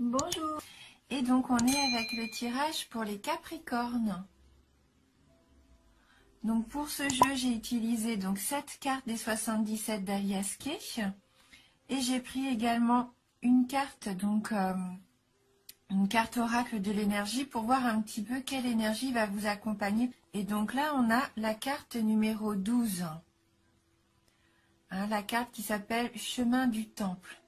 Bonjour. Et donc on est avec le tirage pour les Capricornes. Donc pour ce jeu, j'ai utilisé donc 7 cartes des 77 d'Alias Kay. Et j'ai pris également une carte, donc une carte oracle de l'énergie pour voir un petit peu quelle énergie va vous accompagner. Et donc là, on a la carte numéro 12. La carte qui s'appelle Chemin du Temple.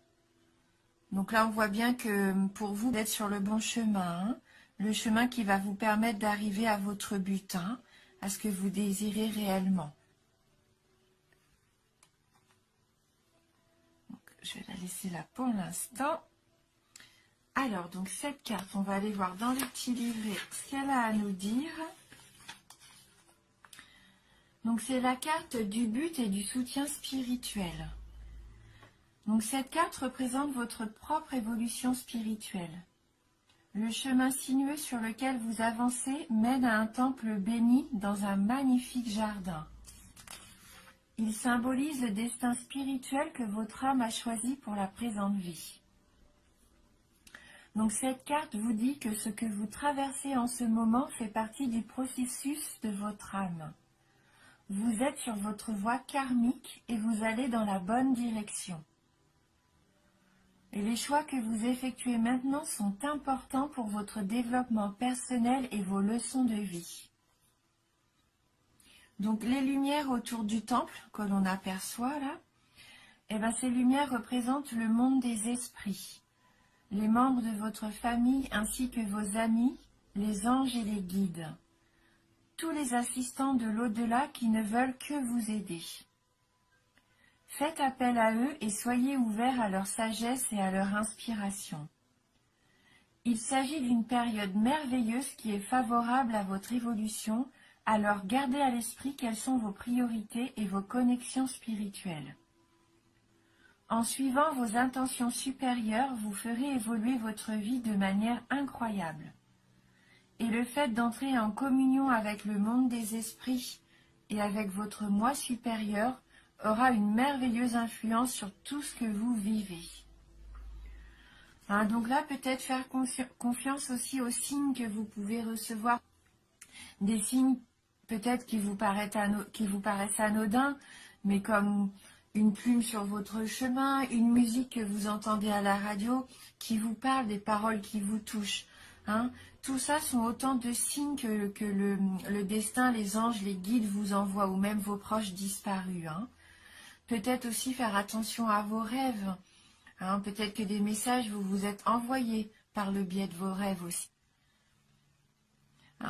Donc là, on voit bien que pour vous, vous êtes sur le bon chemin. Le chemin qui va vous permettre d'arriver à votre but, à ce que vous désirez réellement. Donc, je vais la laisser là pour l'instant. Alors, donc cette carte, on va aller voir dans le petit livret ce qu'elle a à nous dire. Donc, c'est la carte du but et du soutien spirituel. Donc, cette carte représente votre propre évolution spirituelle. Le chemin sinueux sur lequel vous avancez mène à un temple béni dans un magnifique jardin. Il symbolise le destin spirituel que votre âme a choisi pour la présente vie. Donc cette carte vous dit que ce que vous traversez en ce moment fait partie du processus de votre âme. Vous êtes sur votre voie karmique et vous allez dans la bonne direction. Et les choix que vous effectuez maintenant sont importants pour votre développement personnel et vos leçons de vie. Donc les lumières autour du temple que l'on aperçoit là, ces lumières représentent le monde des esprits, les membres de votre famille ainsi que vos amis, les anges et les guides, tous les assistants de l'au-delà qui ne veulent que vous aider. Faites appel à eux et soyez ouverts à leur sagesse et à leur inspiration. Il s'agit d'une période merveilleuse qui est favorable à votre évolution, alors gardez à l'esprit quelles sont vos priorités et vos connexions spirituelles. En suivant vos intentions supérieures, vous ferez évoluer votre vie de manière incroyable. Et le fait d'entrer en communion avec le monde des esprits et avec votre moi supérieur aura une merveilleuse influence sur tout ce que vous vivez. Donc là, peut-être faire confiance aussi aux signes que vous pouvez recevoir. Des signes peut-être qui vous paraissent anodins, mais comme une plume sur votre chemin, une musique que vous entendez à la radio qui vous parle, des paroles qui vous touchent. Tout ça sont autant de signes que le destin, les anges, les guides vous envoient, ou même vos proches disparus. Peut-être aussi faire attention à vos rêves. Peut-être que des messages vous êtes envoyés par le biais de vos rêves aussi.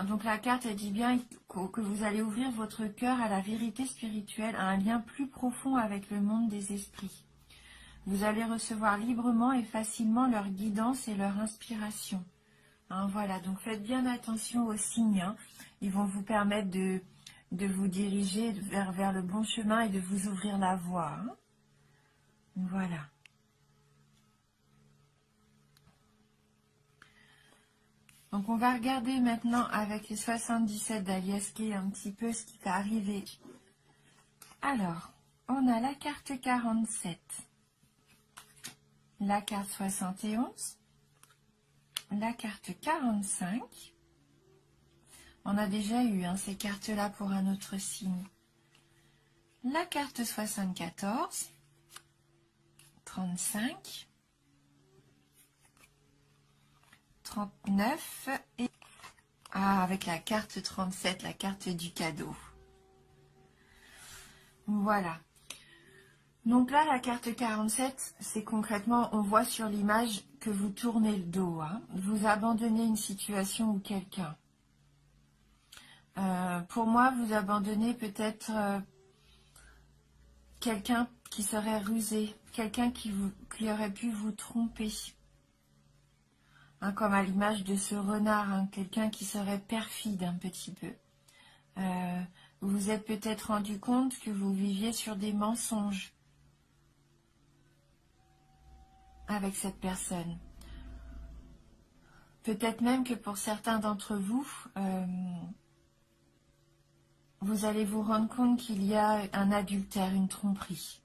Donc la carte, elle dit bien que vous allez ouvrir votre cœur à la vérité spirituelle, à un lien plus profond avec le monde des esprits. Vous allez recevoir librement et facilement leur guidance et leur inspiration. Voilà, donc faites bien attention aux signes. Ils vont vous permettre de vous diriger vers le bon chemin et de vous ouvrir la voie. Voilà. Donc on va regarder maintenant avec les 77 d'Alias Kay un petit peu ce qui va arriver. Alors, on a la carte 47, la carte 71, la carte 45. On a déjà eu ces cartes-là pour un autre signe. La carte 74, 35, 39 et... avec la carte 37, la carte du cadeau. Voilà. Donc là, la carte 47, c'est concrètement, on voit sur l'image que vous tournez le dos. Vous abandonnez une situation ou quelqu'un. Pour moi, vous abandonnez peut-être quelqu'un qui serait rusé, quelqu'un qui aurait pu vous tromper. Comme à l'image de ce renard, quelqu'un qui serait perfide un petit peu. Vous vous êtes peut-être rendu compte que vous viviez sur des mensonges avec cette personne. Peut-être même que pour certains d'entre vous, vous allez vous rendre compte qu'il y a un adultère, une tromperie.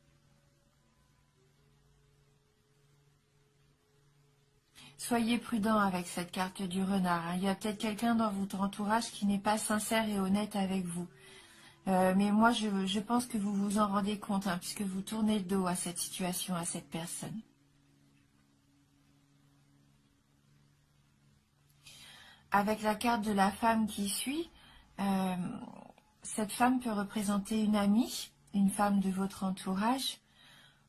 Soyez prudent avec cette carte du renard, hein. Il y a peut-être quelqu'un dans votre entourage qui n'est pas sincère et honnête avec vous. Mais moi, je pense que vous vous en rendez compte, hein, puisque vous tournez le dos à cette situation, à cette personne. Avec la carte de la femme qui suit, cette femme peut représenter une amie, une femme de votre entourage,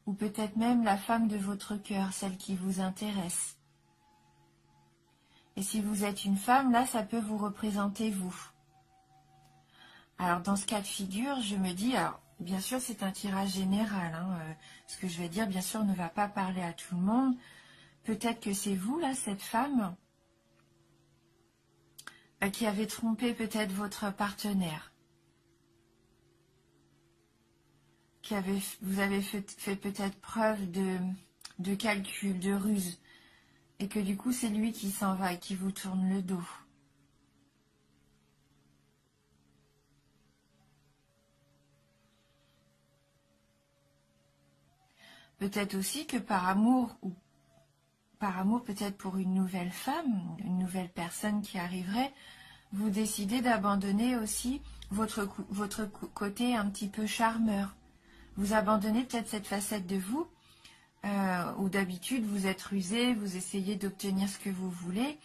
ou peut-être même la femme de votre cœur, celle qui vous intéresse. Et si vous êtes une femme, là, ça peut vous représenter vous. Alors, dans ce cas de figure, je me dis, alors, bien sûr, c'est un tirage général, hein, ce que je vais dire, bien sûr, ne va pas parler à tout le monde. Peut-être que c'est vous, là, cette femme, qui avez trompé peut-être votre partenaire. Vous avez fait peut-être preuve de calcul, de ruse, et que du coup, c'est lui qui s'en va et qui vous tourne le dos. Peut-être aussi que par amour, ou par amour peut-être pour une nouvelle femme, une nouvelle personne qui arriverait, vous décidez d'abandonner aussi votre côté un petit peu charmeur. Vous abandonnez peut-être cette facette de vous, où d'habitude vous êtes rusé, vous essayez d'obtenir ce que vous voulez,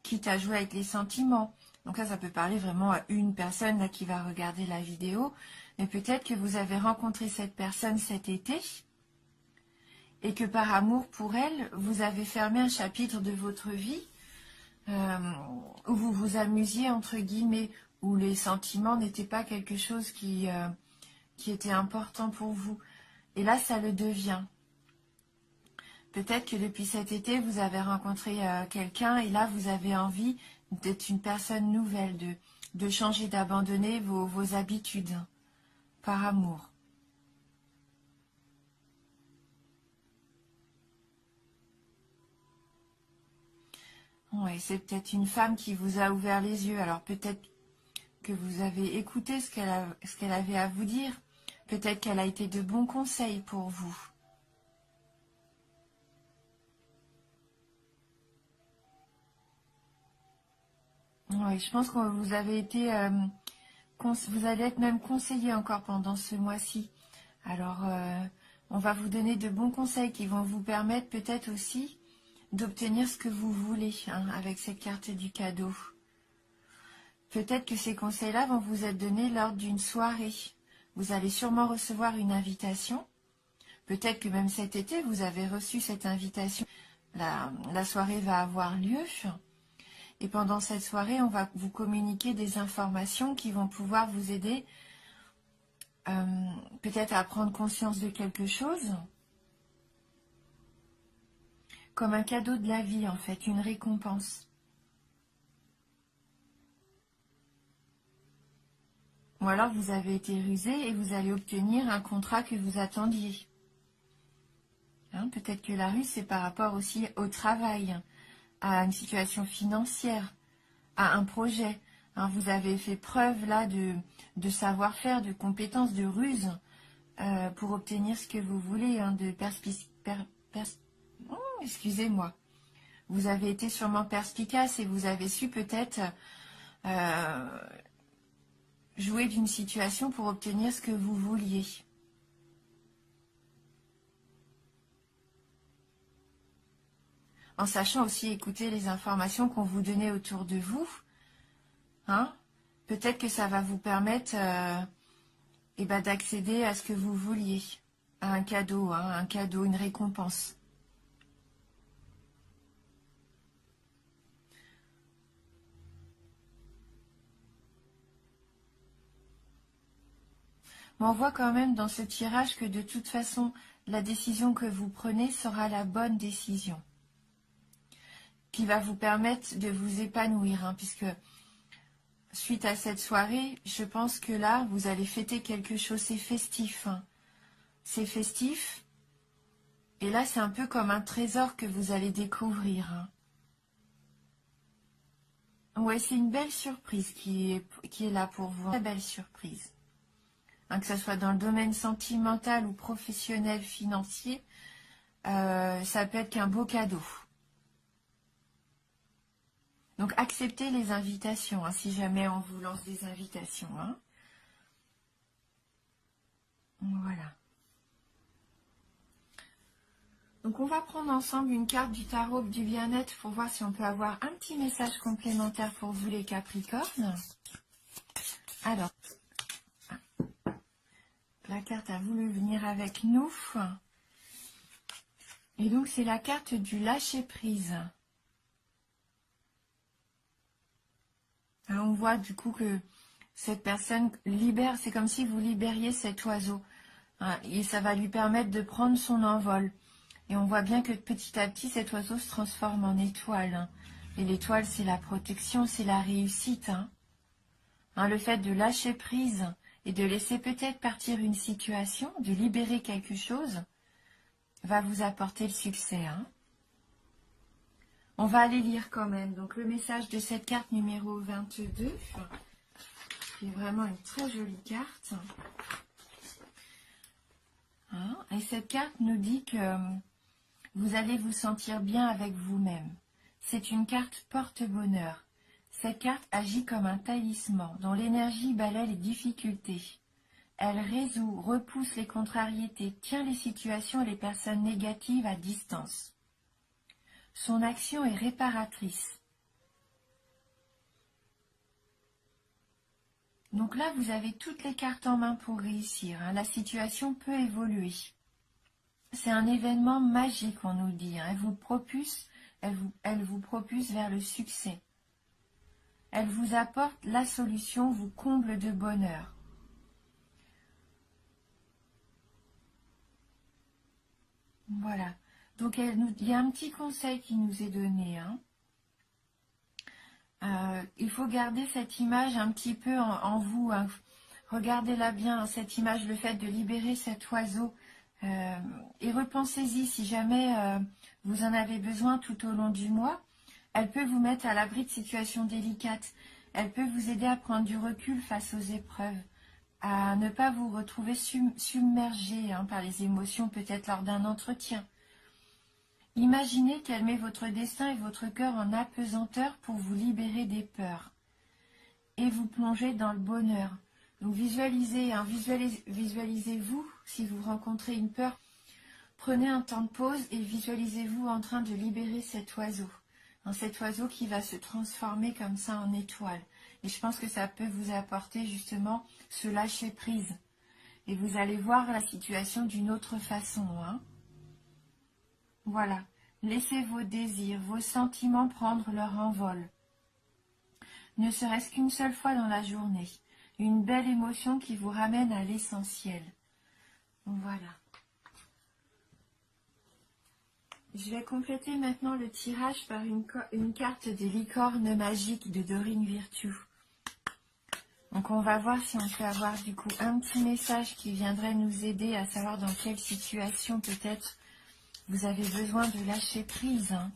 quitte à jouer avec les sentiments. Donc ça peut parler vraiment à une personne là, qui va regarder la vidéo, mais peut-être que vous avez rencontré cette personne cet été, et que par amour pour elle, vous avez fermé un chapitre de votre vie, où vous vous amusiez, entre guillemets, où les sentiments n'étaient pas quelque chose qui était important pour vous. Et là, ça le devient. Peut-être que depuis cet été, vous avez rencontré quelqu'un et là, vous avez envie d'être une personne nouvelle, de changer, d'abandonner vos habitudes par amour. Oui, c'est peut-être une femme qui vous a ouvert les yeux. Alors peut-être que vous avez écouté ce qu'elle avait à vous dire. Peut-être qu'elle a été de bons conseils pour vous. Oui, je pense que vous avez été, vous allez être même conseillé encore pendant ce mois-ci. Alors, on va vous donner de bons conseils qui vont vous permettre peut-être aussi d'obtenir ce que vous voulez, hein, avec cette carte du cadeau. Peut-être que ces conseils-là vont vous être donnés lors d'une soirée. Vous allez sûrement recevoir une invitation. Peut-être que même cet été, vous avez reçu cette invitation. La soirée va avoir lieu. Et pendant cette soirée, on va vous communiquer des informations qui vont pouvoir vous aider peut-être à prendre conscience de quelque chose, comme un cadeau de la vie en fait, une récompense. Ou alors vous avez été rusé et vous allez obtenir un contrat que vous attendiez. Hein, peut-être que la ruse, c'est par rapport aussi au travail, à une situation financière, à un projet. Hein, vous avez fait preuve là de savoir-faire, de compétences, de ruse pour obtenir ce que vous voulez, hein, excusez-moi. Vous avez été sûrement perspicace et vous avez su peut-être jouer d'une situation pour obtenir ce que vous vouliez. En sachant aussi écouter les informations qu'on vous donnait autour de vous, hein, peut-être que ça va vous permettre d'accéder à ce que vous vouliez, à un cadeau, hein, un cadeau, une récompense. Mais on voit quand même dans ce tirage que de toute façon, la décision que vous prenez sera la bonne décision, qui va vous permettre de vous épanouir, hein, puisque suite à cette soirée, je pense que là, vous allez fêter quelque chose, c'est festif. Hein. C'est festif, et là, c'est un peu comme un trésor que vous allez découvrir. Hein. Ouais, c'est une belle surprise qui est là pour vous, une très belle surprise. Hein, que ce soit dans le domaine sentimental ou professionnel, financier, ça peut être qu'un beau cadeau. Donc acceptez les invitations, hein, si jamais on vous lance des invitations. Hein. Voilà. Donc on va prendre ensemble une carte du tarot du bien-être pour voir si on peut avoir un petit message complémentaire pour vous les Capricornes. Alors, la carte a voulu venir avec nous. Et donc c'est la carte du lâcher-prise. On voit du coup que cette personne libère, c'est comme si vous libériez cet oiseau. Hein, et ça va lui permettre de prendre son envol. Et on voit bien que petit à petit, cet oiseau se transforme en étoile. Hein. Et l'étoile, c'est la protection, c'est la réussite. Hein. Hein, le fait de lâcher prise et de laisser peut-être partir une situation, de libérer quelque chose, va vous apporter le succès. Hein. On va aller lire quand même. Donc le message de cette carte numéro 22, qui est vraiment une très jolie carte. Hein, et cette carte nous dit que vous allez vous sentir bien avec vous-même. C'est une carte porte-bonheur. Cette carte agit comme un talisman dont l'énergie balaie les difficultés. Elle résout, repousse les contrariétés, tient les situations et les personnes négatives à distance. Son action est réparatrice. Donc là, vous avez toutes les cartes en main pour réussir. Hein. La situation peut évoluer. C'est un événement magique, on nous dit. Hein. Elle vous propulse vers le succès. Elle vous apporte la solution, vous comble de bonheur. Voilà. Donc il y a un petit conseil qui nous est donné. Hein. Il faut garder cette image un petit peu en vous. Hein. Regardez-la bien, hein, cette image, le fait de libérer cet oiseau. Et repensez-y si jamais vous en avez besoin tout au long du mois. Elle peut vous mettre à l'abri de situations délicates. Elle peut vous aider à prendre du recul face aux épreuves, à ne pas vous retrouver submergé hein, par les émotions, peut-être lors d'un entretien. Imaginez qu'elle met votre destin et votre cœur en apesanteur pour vous libérer des peurs et vous plonger dans le bonheur. Donc visualisez, hein, visualisez-vous si vous rencontrez une peur. Prenez un temps de pause et visualisez-vous en train de libérer cet oiseau. Hein, cet oiseau qui va se transformer comme ça en étoile. Et je pense que ça peut vous apporter justement ce lâcher prise. Et vous allez voir la situation d'une autre façon. Hein. Voilà. Laissez vos désirs, vos sentiments prendre leur envol. Ne serait-ce qu'une seule fois dans la journée. Une belle émotion qui vous ramène à l'essentiel. Voilà. Je vais compléter maintenant le tirage par une carte des licornes magiques de Dorine Virtue. Donc on va voir si on peut avoir du coup un petit message qui viendrait nous aider à savoir dans quelle situation peut-être vous avez besoin de lâcher prise. Hein.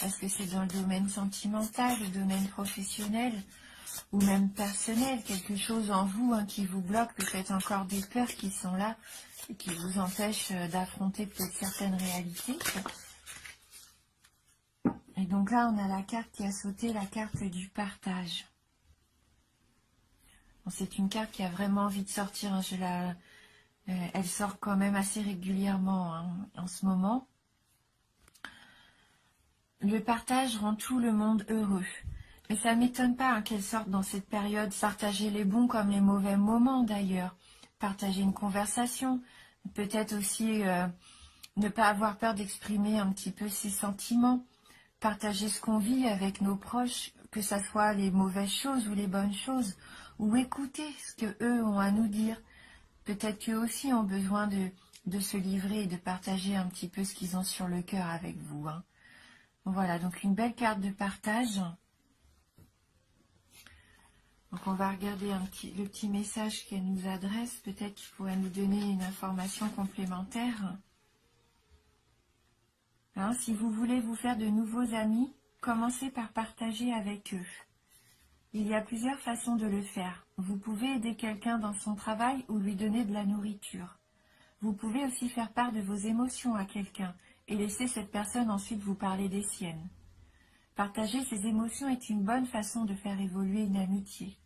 Est-ce que c'est dans le domaine sentimental, le domaine professionnel ou même personnel, quelque chose en vous hein, qui vous bloque, peut-être encore des peurs qui sont là et qui vous empêchent d'affronter peut-être certaines réalités. Et donc là, on a la carte qui a sauté, la carte du partage. Bon, c'est une carte qui a vraiment envie de sortir. Hein, elle sort quand même assez régulièrement hein, en ce moment. Le partage rend tout le monde heureux. Mais ça ne m'étonne pas hein, qu'elle sorte dans cette période. Partager les bons comme les mauvais moments d'ailleurs. Partager une conversation. Peut-être aussi ne pas avoir peur d'exprimer un petit peu ses sentiments. Partager ce qu'on vit avec nos proches, que ce soit les mauvaises choses ou les bonnes choses. Ou écouter ce qu'eux ont à nous dire. Peut-être qu'eux aussi ont besoin de se livrer et de partager un petit peu ce qu'ils ont sur le cœur avec vous. Hein. Voilà, donc une belle carte de partage. Donc on va regarder le petit message qu'elle nous adresse. Peut-être qu'il pourrait nous donner une information complémentaire. Hein, si vous voulez vous faire de nouveaux amis, commencez par partager avec eux. Il y a plusieurs façons de le faire. Vous pouvez aider quelqu'un dans son travail ou lui donner de la nourriture. Vous pouvez aussi faire part de vos émotions à quelqu'un et laisser cette personne ensuite vous parler des siennes. Partager ses émotions est une bonne façon de faire évoluer une amitié.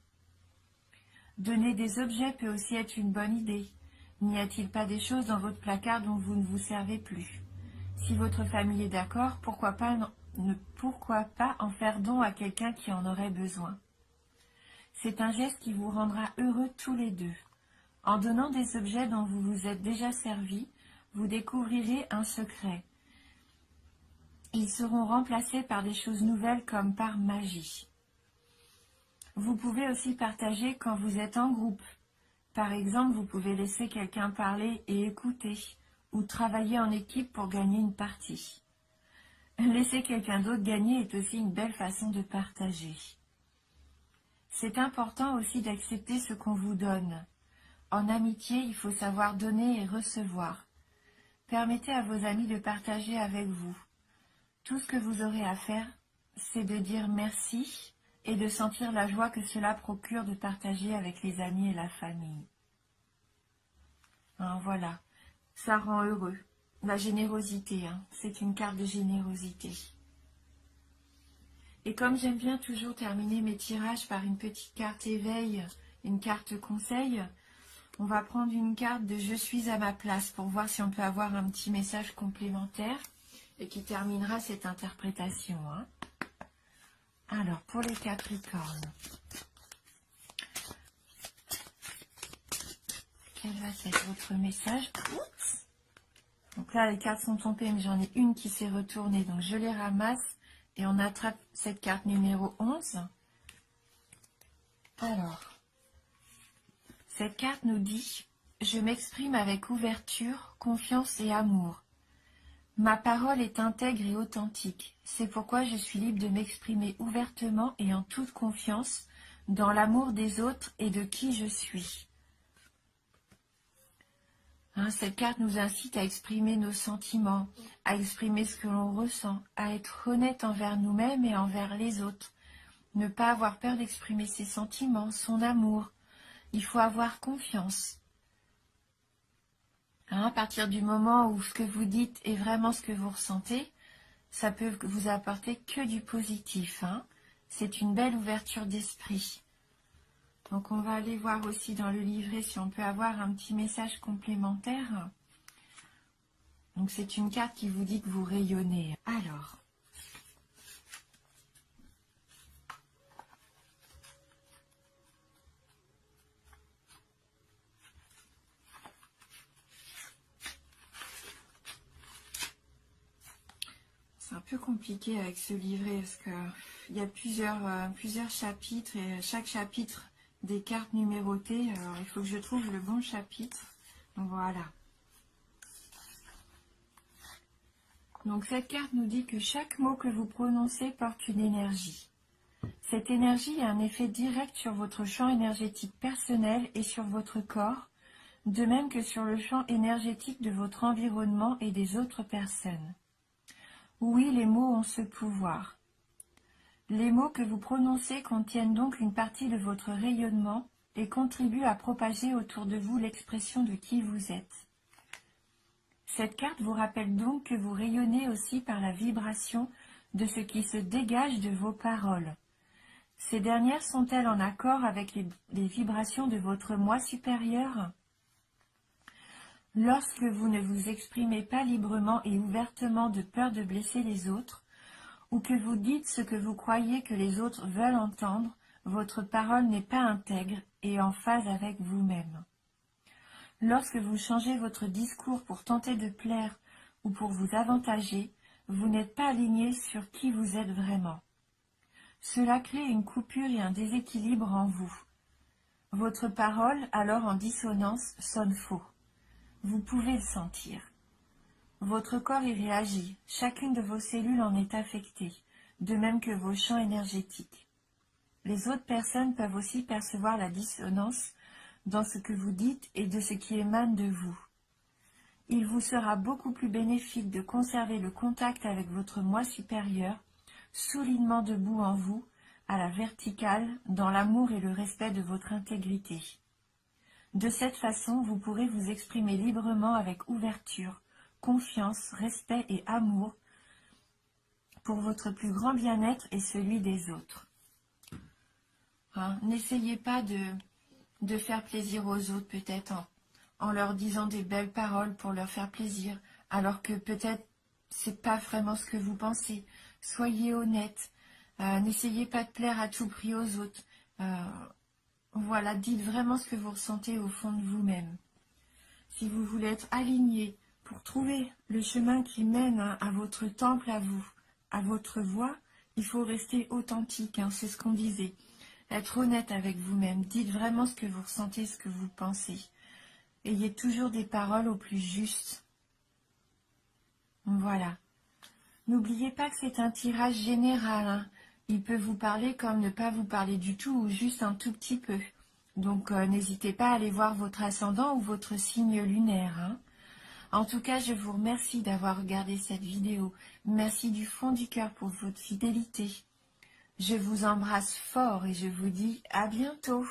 Donner des objets peut aussi être une bonne idée. N'y a-t-il pas des choses dans votre placard dont vous ne vous servez plus? Si votre famille est d'accord, pourquoi pas en faire don à quelqu'un qui en aurait besoin? C'est un geste qui vous rendra heureux tous les deux. En donnant des objets dont vous vous êtes déjà servi, vous découvrirez un secret. Ils seront remplacés par des choses nouvelles comme par magie. Vous pouvez aussi partager quand vous êtes en groupe. Par exemple, vous pouvez laisser quelqu'un parler et écouter, ou travailler en équipe pour gagner une partie. Laisser quelqu'un d'autre gagner est aussi une belle façon de partager. C'est important aussi d'accepter ce qu'on vous donne. En amitié, il faut savoir donner et recevoir. Permettez à vos amis de partager avec vous. Tout ce que vous aurez à faire, c'est de dire merci et de sentir la joie que cela procure de partager avec les amis et la famille. Hein, voilà, ça rend heureux. La générosité, hein, c'est une carte de générosité. Et comme j'aime bien toujours terminer mes tirages par une petite carte éveil, une carte conseil, on va prendre une carte de Je suis à ma place pour voir si on peut avoir un petit message complémentaire et qui terminera cette interprétation. Hein. Alors, pour les Capricornes, quel va être votre message? Oups. Donc là, les cartes sont tombées, mais j'en ai une qui s'est retournée, donc je les ramasse et on attrape cette carte numéro 11. Alors, cette carte nous dit « Je m'exprime avec ouverture, confiance et amour. Ma parole est intègre et authentique. C'est pourquoi je suis libre de m'exprimer ouvertement et en toute confiance dans l'amour des autres et de qui je suis. » Hein, cette carte nous incite à exprimer nos sentiments, à exprimer ce que l'on ressent, à être honnête envers nous-mêmes et envers les autres. Ne pas avoir peur d'exprimer ses sentiments, son amour. Il faut avoir confiance. Hein, à partir du moment où ce que vous dites est vraiment ce que vous ressentez, ça peut vous apporter que du positif. Hein. C'est une belle ouverture d'esprit. Donc on va aller voir aussi dans le livret si on peut avoir un petit message complémentaire. Donc c'est une carte qui vous dit que vous rayonnez. Alors, c'est un peu compliqué avec ce livret parce qu'il y a plusieurs chapitres et chaque chapitre des cartes numérotées. Alors il faut que je trouve le bon chapitre. Donc voilà. Donc cette carte nous dit que chaque mot que vous prononcez porte une énergie. Cette énergie a un effet direct sur votre champ énergétique personnel et sur votre corps, de même que sur le champ énergétique de votre environnement et des autres personnes. Oui, les mots ont ce pouvoir. Les mots que vous prononcez contiennent donc une partie de votre rayonnement et contribuent à propager autour de vous l'expression de qui vous êtes. Cette carte vous rappelle donc que vous rayonnez aussi par la vibration de ce qui se dégage de vos paroles. Ces dernières sont-elles en accord avec les vibrations de votre moi supérieur? Lorsque vous ne vous exprimez pas librement et ouvertement de peur de blesser les autres, ou que vous dites ce que vous croyez que les autres veulent entendre, votre parole n'est pas intègre et en phase avec vous-même. Lorsque vous changez votre discours pour tenter de plaire ou pour vous avantager, vous n'êtes pas aligné sur qui vous êtes vraiment. Cela crée une coupure et un déséquilibre en vous. Votre parole, alors en dissonance, sonne faux. Vous pouvez le sentir. Votre corps y réagit, chacune de vos cellules en est affectée, de même que vos champs énergétiques. Les autres personnes peuvent aussi percevoir la dissonance dans ce que vous dites et de ce qui émane de vous. Il vous sera beaucoup plus bénéfique de conserver le contact avec votre moi supérieur, solidement debout en vous, à la verticale, dans l'amour et le respect de votre intégrité. De cette façon, vous pourrez vous exprimer librement avec ouverture, confiance, respect et amour pour votre plus grand bien-être et celui des autres. Hein, n'essayez pas de faire plaisir aux autres, peut-être en leur disant des belles paroles pour leur faire plaisir, alors que peut-être c'est pas vraiment ce que vous pensez. Soyez honnête. N'essayez pas de plaire à tout prix aux autres. Voilà, dites vraiment ce que vous ressentez au fond de vous-même. Si vous voulez être aligné pour trouver le chemin qui mène à votre temple, à vous, à votre voie, il faut rester authentique, hein, c'est ce qu'on disait. Être honnête avec vous-même. Dites vraiment ce que vous ressentez, ce que vous pensez. Ayez toujours des paroles au plus juste. Voilà. N'oubliez pas que c'est un tirage général, hein. Il peut vous parler comme ne pas vous parler du tout ou juste un tout petit peu. Donc n'hésitez pas à aller voir votre ascendant ou votre signe lunaire, hein. En tout cas, je vous remercie d'avoir regardé cette vidéo. Merci du fond du cœur pour votre fidélité. Je vous embrasse fort et je vous dis à bientôt.